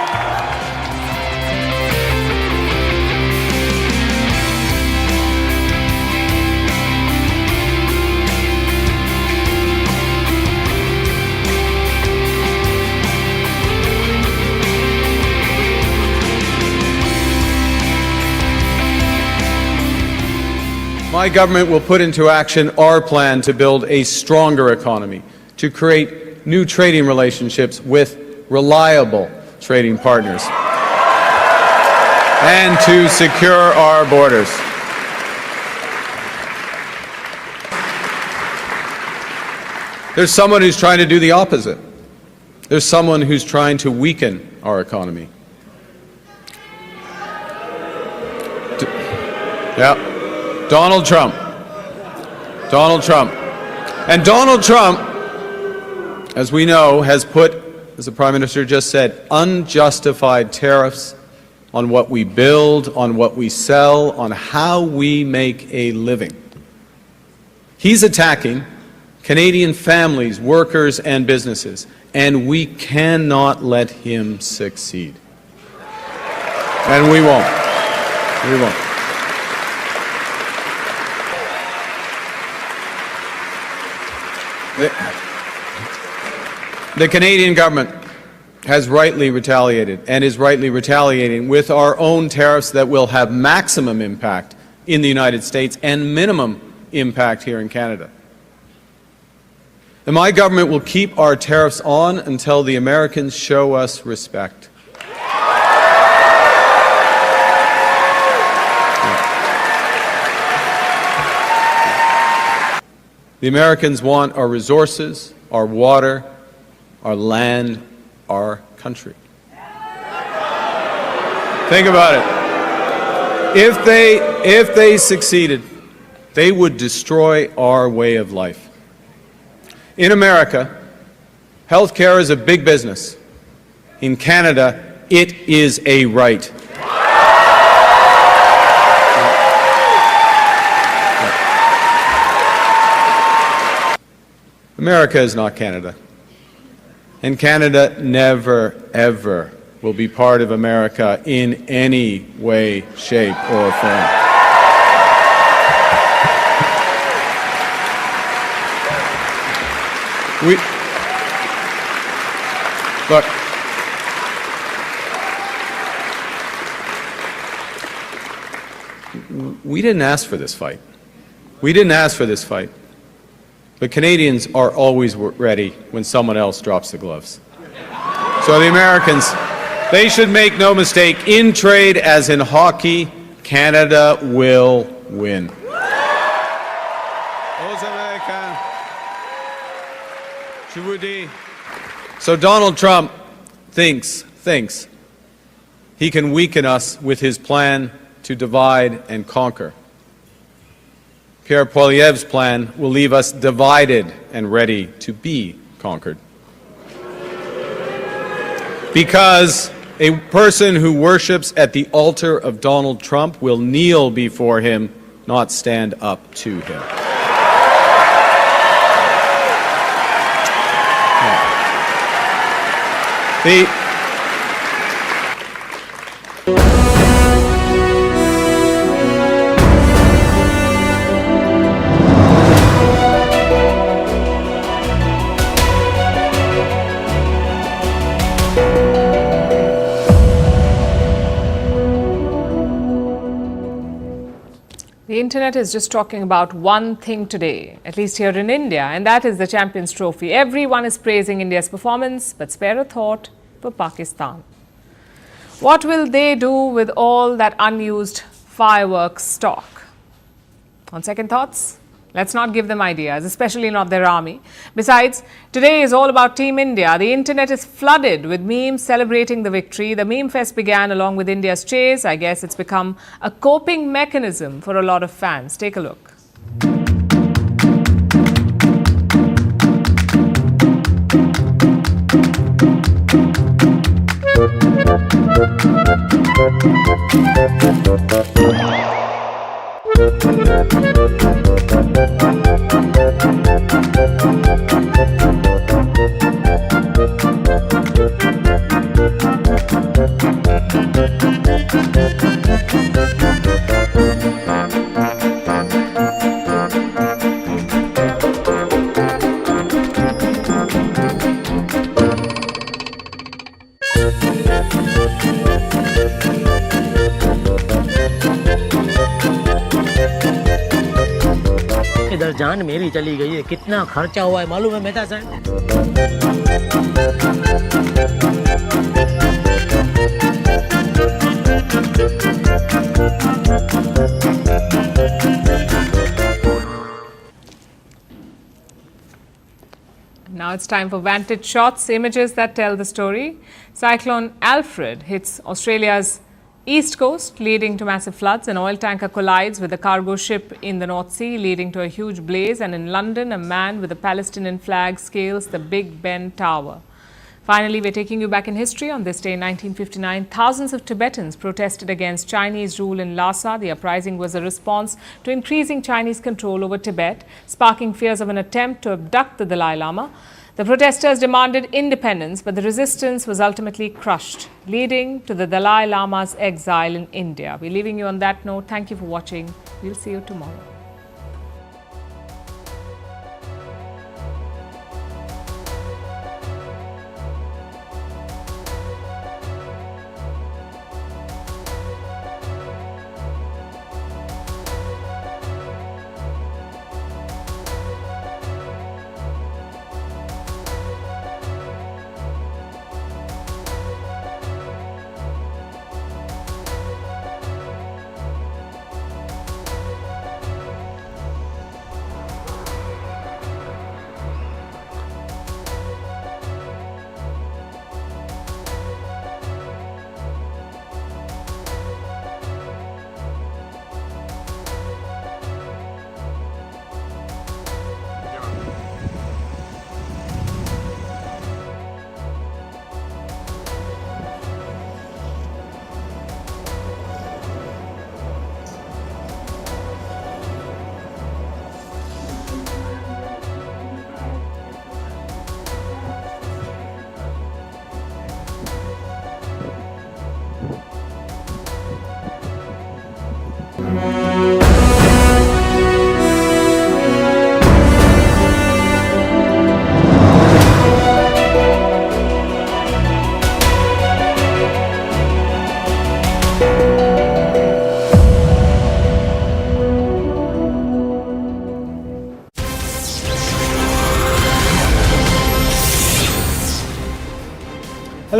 My government will put into action our plan to build a stronger economy, to create new trading relationships with reliable trading partners, and to secure our borders. There's someone who's trying to do the opposite. There's someone who's trying to weaken our economy. Yeah. Donald Trump. And Donald Trump, as we know, has put, as the Prime Minister just said, unjustified tariffs on what we build, on what we sell, on how we make a living. He's attacking Canadian families, workers, and businesses, and we cannot let him succeed. And we won't. We won't. The Canadian government has rightly retaliated and is rightly retaliating with our own tariffs that will have maximum impact in the United States and minimum impact here in Canada. And my government will keep our tariffs on until the Americans show us respect. The Americans want our resources, our water, our land, our country. Think about it. If they succeeded, they would destroy our way of life. In America, healthcare is a big business. In Canada, it is a right. America is not Canada. And Canada never, ever will be part of America in any way, shape, or form. Look, we didn't ask for this fight. We didn't ask for this fight. But Canadians are always ready when someone else drops the gloves. So the Americans, they should make no mistake, in trade as in hockey, Canada will win. So Donald Trump thinks he can weaken us with his plan to divide and conquer. Pierre Poilievre's plan will leave us divided and ready to be conquered. Because a person who worships at the altar of Donald Trump will kneel before him, not stand up to him.
The internet is just talking about one thing today, at least here in India, and that is the Champions Trophy. Everyone is praising India's performance, but spare a thought for Pakistan. What will they do with all that unused fireworks stock? On second thoughts, let's not give them ideas, especially not their army. Besides, today is all about Team India. The internet is flooded with memes celebrating the victory. The meme fest began along with India's chase. I guess it's become a coping mechanism for a lot of fans. Take a look.
इधर जान मेरी चली गई है कितना खर्चा हुआ है मालूम है मेहता साहब
Now it's time for Vantage Shots, images that tell the story. Cyclone Alfred hits Australia's east coast, leading to massive floods. An oil tanker collides with a cargo ship in the North Sea, leading to a huge blaze. And in London, a man with a Palestinian flag scales the Big Ben Tower. Finally, we're taking you back in history. On this day in 1959, thousands of Tibetans protested against Chinese rule in Lhasa. The uprising was a response to increasing Chinese control over Tibet, sparking fears of an attempt to abduct the Dalai Lama. The protesters demanded independence, but the resistance was ultimately crushed, leading to the Dalai Lama's exile in India. We're leaving you on that note. Thank you for watching. We'll see you tomorrow.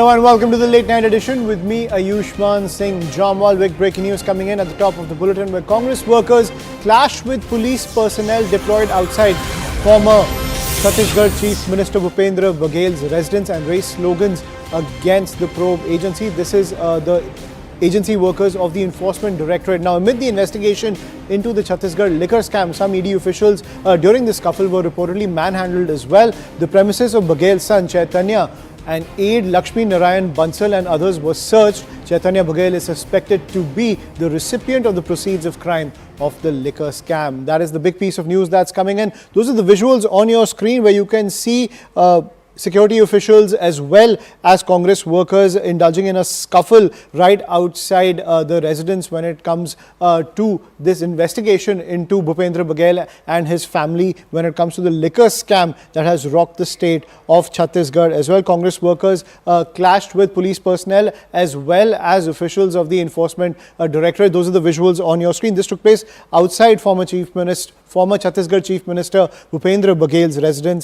Hello and welcome to the late night edition with me, Ayushman Singh Jamwal. Big breaking news coming in at the top of the bulletin, where Congress workers clash with police personnel deployed outside former Chhattisgarh Chief Minister Bhupendra Bagel's residence and raised slogans against the probe agency. This is the agency workers of the Enforcement Directorate. Now, amid the investigation into the Chhattisgarh liquor scam, some ED officials during the scuffle were reportedly manhandled as well. The premises of Bagel's son, Chaitanya, and aide Lakshmi Narayan Bansal and others were searched. Chaitanya Bagel is suspected to be the recipient of the proceeds of crime of the liquor scam. That is the big piece of news that's coming in. Those are the visuals on your screen where you can see security officials as well as Congress workers indulging in a scuffle right outside the residence when it comes to this investigation into Bhupendra Bagel and his family when it comes to the liquor scam that has rocked the state of Chhattisgarh as well. Congress workers clashed with police personnel as well as officials of the Enforcement Directorate. Those are the visuals on your screen. This took place outside former Chhattisgarh Chief Minister Bhupendra Bagel's residence